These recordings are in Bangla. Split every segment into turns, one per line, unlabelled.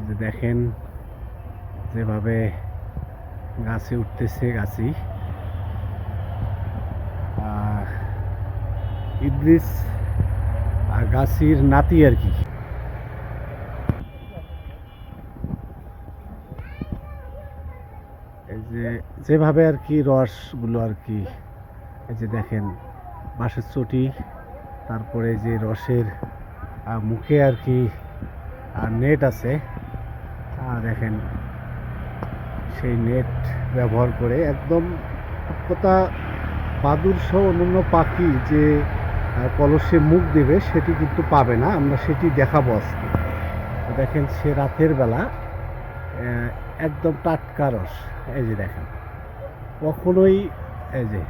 যে দেখেন যেভাবে গাছে উঠতেছে গাছি, ইদ্রিস আর গাছির নাতি আর কি। এই যে যেভাবে আর কি রসগুলো আর কি, এই যে দেখেন বাঁশের চটি, তারপরে যে রসের মুখে আর কি নেট আছে, দেখেন সেই নেট ব্যবহার করে একদম কথা বাদুর সহ অন্যান্য পাখি যে কলসে মুখ দেবে সেটি কিন্তু পাবে না, আমরা সেটি দেখাবো আজকে। দেখেন সে রাতের বেলা একদম টাটকা রস, এই যে দেখেন কখনোই এই যে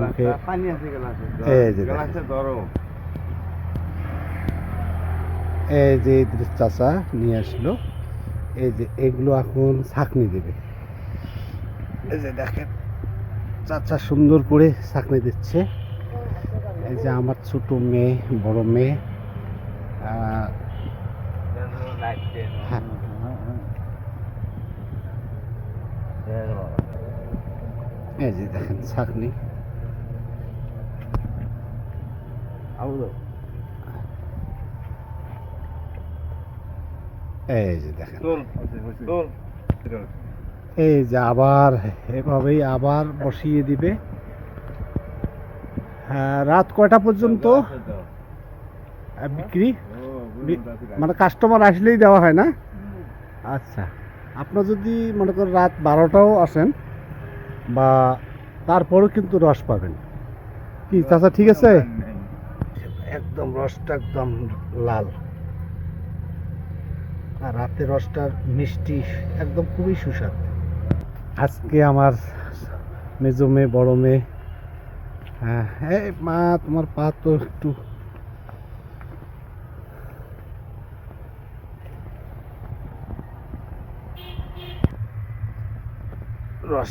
মুখে
পানি আছে,
এই যে এই যে ইদ্রিস চাচা নিয়ে আসলো, এই যে এগুলো এখন ছাঁকনি দেবে। এই যে দেখেন চাচা সুন্দর করে ছাঁকনি দিচ্ছে। এই যে আমার ছোট মেয়ে, বড় মেয়ে, এই যে দেখেন ছাঁকনি। এই যে দেখেন, এই যে আবার এভাবেই আবার বসিয়ে দিবে। হ্যাঁ, রাত কয়টা পর্যন্ত বিক্রি? মানে কাস্টমার আসলেই দেওয়া হয় না? আচ্ছা, আপনার যদি মনে করেন রাত 12টাও আসেন বা তারপরেও কিন্তু রস পাবেন। কি চাচা ঠিক আছে? একদম রসটা একদম লাল, আর রাতে রসটার মিষ্টি একদম খুবই সুস্বাদু। আজকে আমার মেজো মেয়ে, বড় মেয়ে, হ্যাঁ মা তোমার পা তো একটু রস,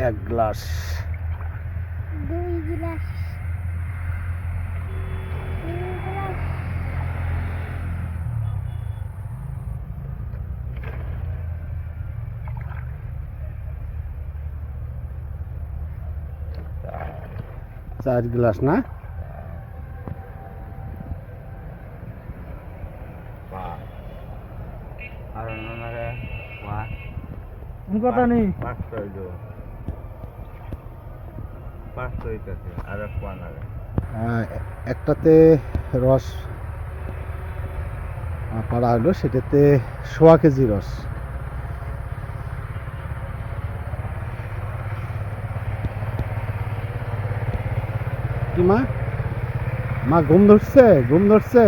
1 গ্লাস,
2 গ্লাস,
4 গ্লাস না?
কথা নেই।
একটাতে রস পাড়া হলো, সেটাতে 1.25 কেজি রস। কি মা, মা ঘুম ধরছে? ঘুম ধরছে?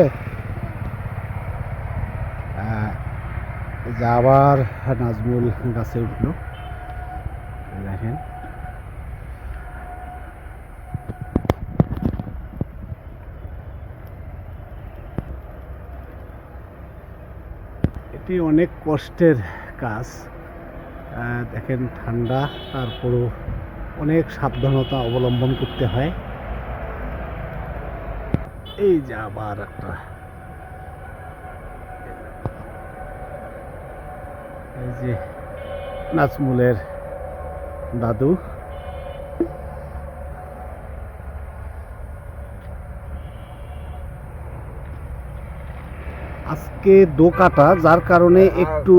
যে আবার নাজমুল গাছে উঠলো, দেখেন এটি অনেক কষ্টের কাজ। দেখেন ঠান্ডা, তারপরও অনেক সাবধানতা অবলম্বন করতে হয়। এই যে আবার একটা, এই যে নাজমুলের দাদু। আজকে দোকাটা, যার কারণে একটু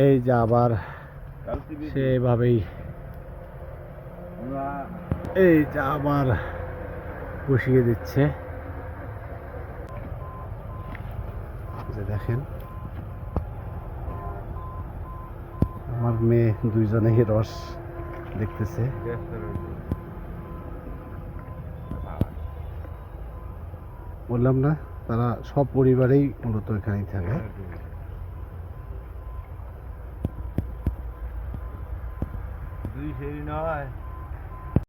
এই যে আবার সেভাবেই এই যে আবার বসিয়ে দিচ্ছে। যে দেখেন আমার মেয়ে দুইজনেই রস দেখতেছে। বললাম না, তারা সব পরিবারেই মূলত এখানেই থাকে।
দুই সেরি নয়।